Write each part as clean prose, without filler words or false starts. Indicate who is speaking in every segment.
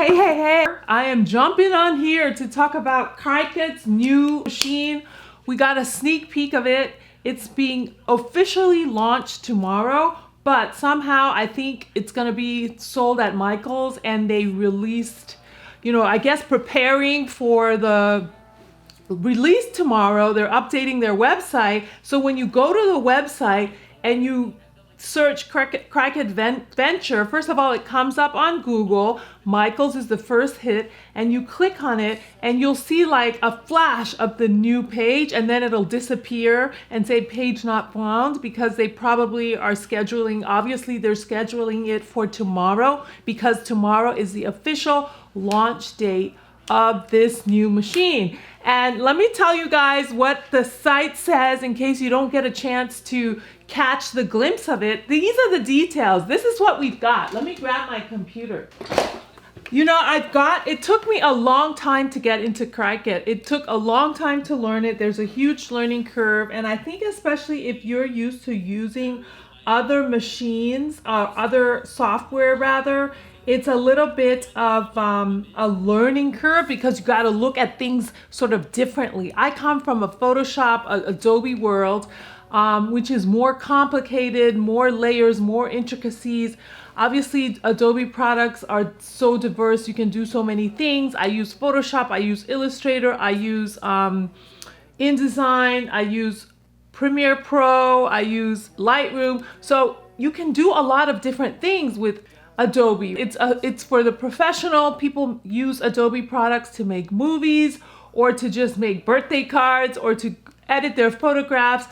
Speaker 1: Hey. I am jumping on here to talk about Cricut's new machine. We got a sneak peek of it. It's being officially launched tomorrow, but somehow I think it's gonna be sold at Michael's, and they released, I guess preparing for the release tomorrow, they're updating their website. So when you go to the website and you search Cricut Venture, first of all, it comes up on Google. Michael's is the first hit, and you click on it and you'll see like a flash of the new page, and then it'll disappear and say page not found, because they probably are scheduling, obviously they're scheduling it for tomorrow, because tomorrow is the official launch date of this new machine. And let me tell you guys what the site says in case you don't get a chance to catch the glimpse of it. These are the details. This is what we've got. Let me grab my computer. It took me a long time to get into Cricut. It took a long time to learn it. There's a huge learning curve. And I think especially if you're used to using other machines, or other software rather, it's a little bit of a learning curve, because you got to look at things sort of differently. I come from a Photoshop, Adobe world, which is more complicated, more layers, more intricacies. Obviously, Adobe products are so diverse. You can do so many things. I use Photoshop, I use Illustrator, I use InDesign, I use Premiere Pro, I use Lightroom. So you can do a lot of different things with Adobe. It's for the professional. People use Adobe products to make movies, or to just make birthday cards, or to edit their photographs.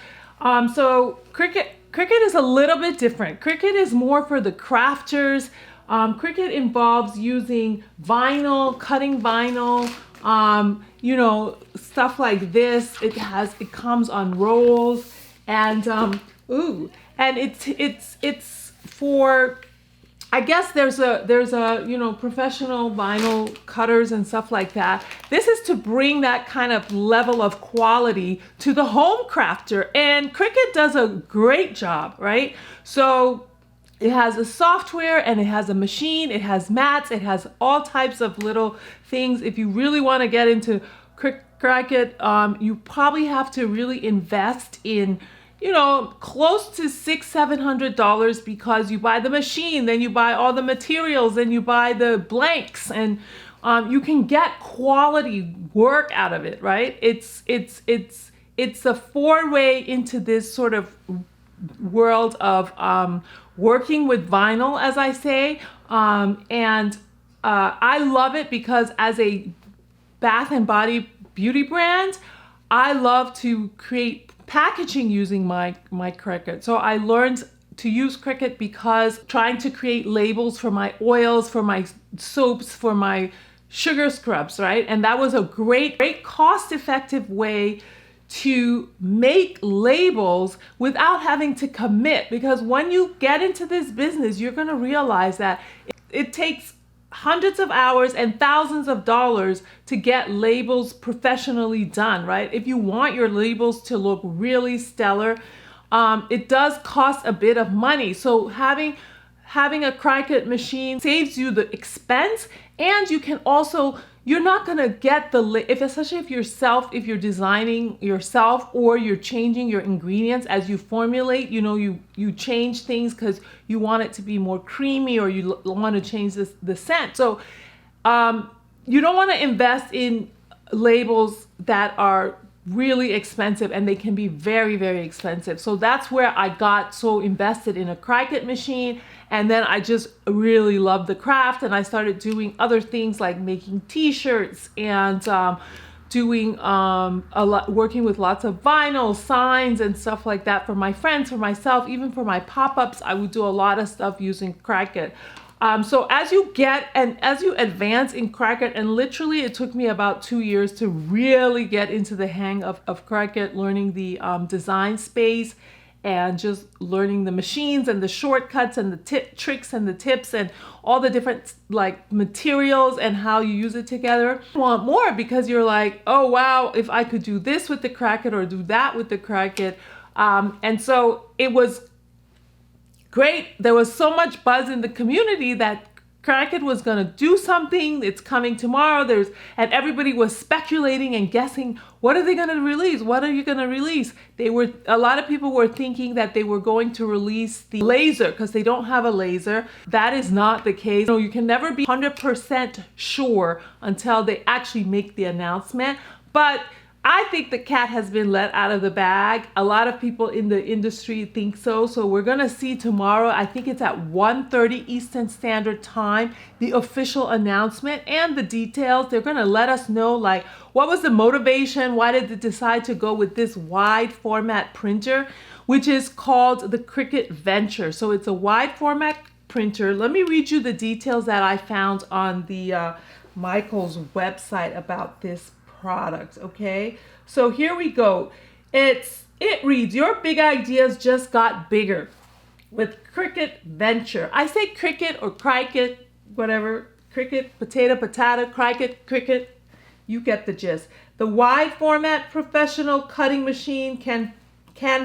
Speaker 1: So Cricut is a little bit different. Cricut is more for the crafters. Cricut involves using vinyl, cutting vinyl, stuff like this. It comes on rolls, and it's for, I guess there's a professional vinyl cutters and stuff like that. This is to bring that kind of level of quality to the home crafter, and Cricut does a great job, right? So it has a software, and it has a machine, it has mats, it has all types of little things. If you really want to get into Cricut, you probably have to really invest in close to $600-700, because you buy the machine, then you buy all the materials, then you buy the blanks, and you can get quality work out of it, right? It's a foray into this sort of world of working with vinyl, as I say, and I love it, because as a bath and body beauty brand, I love to create packaging using my Cricut. So I learned to use Cricut because trying to create labels for my oils, for my soaps, for my sugar scrubs, right? And that was a great cost-effective way to make labels without having to commit, because when you get into this business, you're going to realize that it takes hundreds of hours and thousands of dollars to get labels professionally done, right? If you want your labels to look really stellar, it does cost a bit of money. So having a Cricut machine saves you the expense, and you can also, you're not gonna get especially if you're designing yourself, or you're changing your ingredients as you formulate, you change things because you want it to be more creamy, or you want to change the scent. So you don't want to invest in labels that are really expensive, and they can be very, very expensive. So that's where I got so invested in a Cricut machine. And then I just really loved the craft, and I started doing other things like making t-shirts, and working with lots of vinyl signs and stuff like that for my friends, for myself, even for my pop-ups. I would do a lot of stuff using Cricut. So as you advance in Cricut, and literally it took me about 2 years to really get into the hang of Cricut, learning the design space, and just learning the machines and the shortcuts and the tricks and the tips and all the different like materials and how you use it together. You want more, because you're like, oh wow, if I could do this with the Cricut or do that with the Cricut. And so it was great. There was so much buzz in the community that Cricut was going to do something. It's coming tomorrow. And everybody was speculating and guessing, what are they going to release? What are you going to release? A lot of people were thinking that they were going to release the laser because they don't have a laser. That is not the case. You can never be 100% sure until they actually make the announcement. But I think the cat has been let out of the bag. A lot of people in the industry think so. So we're going to see tomorrow, I think it's at 1:30 Eastern Standard Time, the official announcement and the details. They're going to let us know, like, what was the motivation? Why did they decide to go with this wide format printer, which is called the Cricut Venture. So it's a wide format printer. Let me read you the details that I found on the Michael's website about this product. Okay, so here we go. It reads, your big ideas just got bigger with Cricut Venture. I say Cricut or Cricut, whatever. Cricut, potato, Cricut. You get the gist. The wide format professional cutting machine can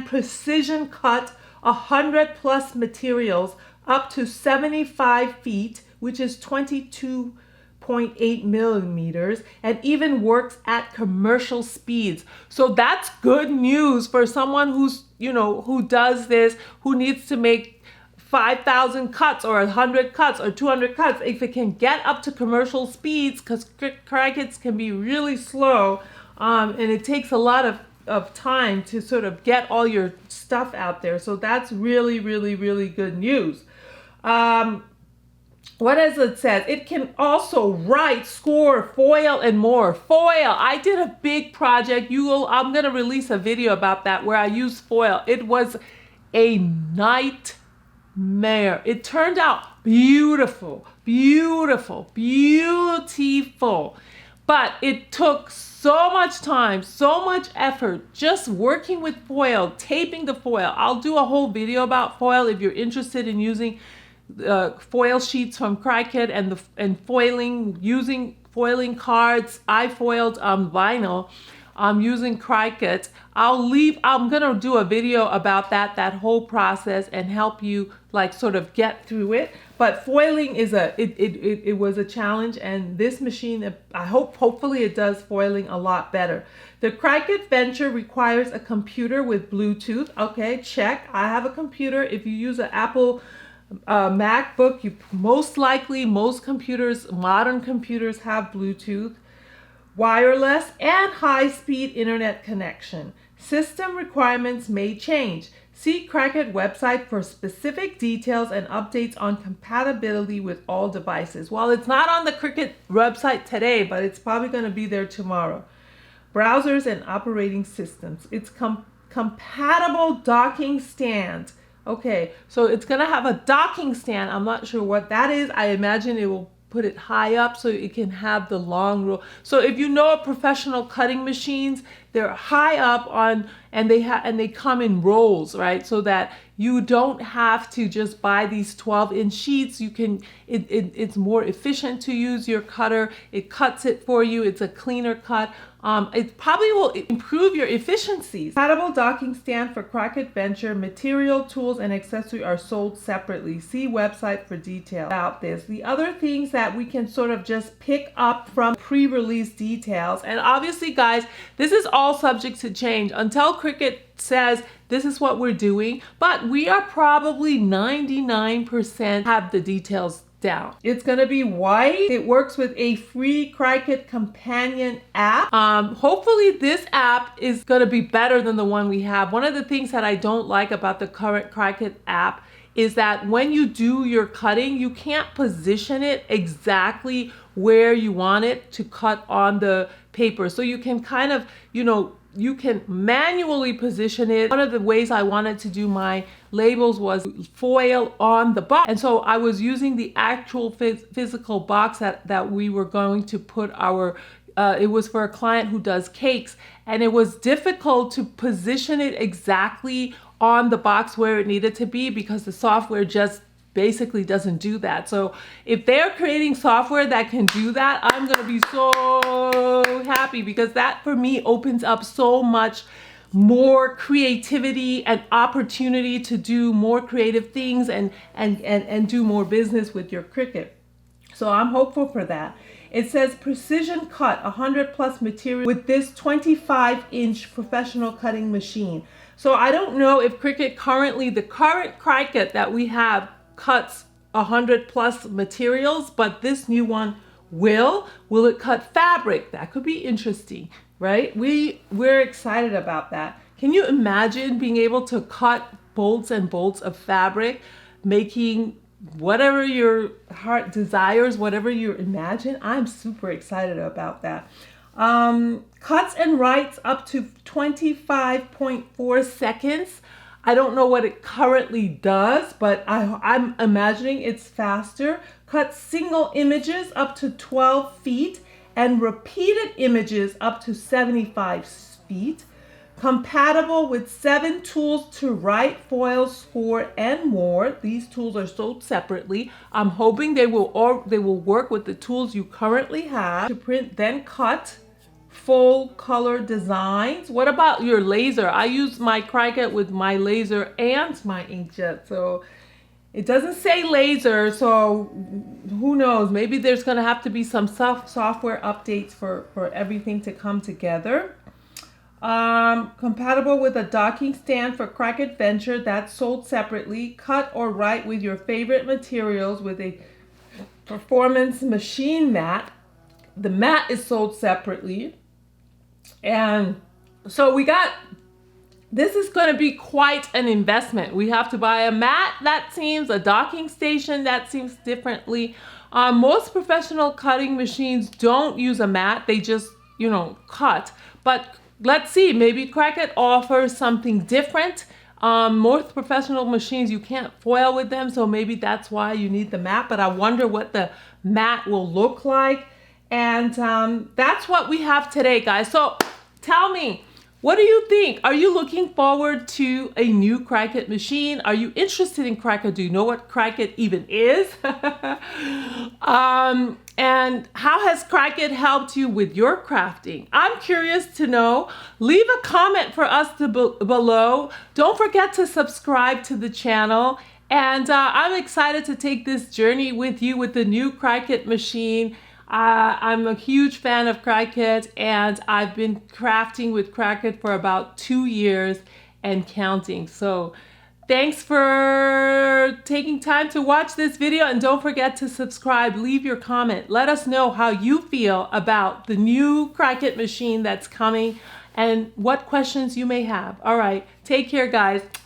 Speaker 1: precision cut 100+ materials up to 75 feet, which is 22.8 millimeters, and even works at commercial speeds. So that's good news for someone who does this, who needs to make 5,000 cuts or 100 cuts or 200 cuts. If it can get up to commercial speeds, because Cricuts can be really slow, and it takes a lot of time to sort of get all your stuff out there. So that's really, really, really good news. What does it say? It can also write, score, foil, and more. Foil. I did a big project. I'm going to release a video about that where I used foil. It was a nightmare. It turned out beautiful, beautiful, beautiful. But it took so much time, so much effort, just working with foil, taping the foil. I'll do a whole video about foil if you're interested in using foil sheets from Cricut and foiling, using foiling cards. I foiled vinyl using Cricut. I'm gonna do a video about that whole process and help you like sort of get through it. But foiling is it was a challenge, and this machine, hopefully it does foiling a lot better. The Cricut Venture requires a computer with Bluetooth. Okay, check. I have a computer. If you use an Apple MacBook, most computers, modern computers, have Bluetooth, wireless, and high-speed internet connection. System requirements may change. See Cricut website for specific details and updates on compatibility with all devices. Well, it's not on the Cricut website today, but it's probably going to be there tomorrow. Browsers and operating systems. It's compatible docking stand. Okay, so it's going to have a docking stand. I'm not sure what that is. I imagine it will put it high up so it can have the long roll. So if you know professional cutting machines, they're high up on, and they come in rolls, right? So that you don't have to just buy these 12-inch sheets. You can, it's more efficient to use your cutter. It cuts it for you. It's a cleaner cut. It probably will improve your efficiencies. Compatible docking stand for Cricut Venture. Material, tools, and accessories are sold separately. See website for details about this. The other things that we can sort of just pick up from pre-release details, and obviously, guys, this is all subject to change until Cricut says this is what we're doing, but we are probably 99% have the details down. It's going to be white. It works with a free Cricut companion app. Hopefully this app is going to be better than the one we have. One of the things that I don't like about the current Cricut app is that when you do your cutting, you can't position it exactly where you want it to cut on the paper. So you can kind of, you can manually position it. One of the ways I wanted to do my labels was foil on the box. And so I was using the actual physical box that we were going to put our, it was for a client who does cakes, and it was difficult to position it exactly on the box where it needed to be because the software just basically doesn't do that. So if they're creating software that can do that, I'm gonna be so happy, because that for me opens up so much more creativity and opportunity to do more creative things and do more business with your Cricut. So I'm hopeful for that. It says precision cut 100 plus material with this 25-inch professional cutting machine. So I don't know if Cricut currently, the current Cricut that we have cuts 100 plus materials, but this new one will it cut fabric? That could be interesting, right? We're excited about that. Can you imagine being able to cut bolts and bolts of fabric, making whatever your heart desires, whatever you imagine? I'm super excited about that. Cuts and writes up to 25.4 seconds. I don't know what it currently does, but I'm imagining it's faster. Cuts single images up to 12 feet and repeated images up to 75 feet. Compatible with 7 tools to write, foil, score, and more. These tools are sold separately. I'm hoping they will work with the tools you currently have to print, then cut full color designs. What about your laser? I use my Cricut with my laser and my inkjet, so it doesn't say laser, so who knows? Maybe there's going to have to be some software updates for everything to come together. Compatible with a docking stand for Cricut Venture, that's sold separately. Cut or write with your favorite materials with a performance machine mat. The mat is sold separately. And so this is going to be quite an investment. We have to buy a mat, that seems, a docking station, that seems differently. Most professional cutting machines don't use a mat. They just, cut. But let's see, maybe Cricut offers something different. Most professional machines, you can't foil with them, so maybe that's why you need the mat, but I wonder what the mat will look like. And that's what we have today, guys. So tell me, what do you think? Are you looking forward to a new Cricut machine? Are you interested in Cricut? Do you know what Cricut even is? And how has Cricut helped you with your crafting? I'm curious to know. Leave a comment for us below. Don't forget to subscribe to the channel. And I'm excited to take this journey with you with the new Cricut machine. I'm a huge fan of Cricut, and I've been crafting with Cricut for about 2 years and counting. So thanks for taking time to watch this video, and don't forget to subscribe. Leave your comment. Let us know how you feel about the new Cricut machine that's coming and what questions you may have. All right, take care, guys.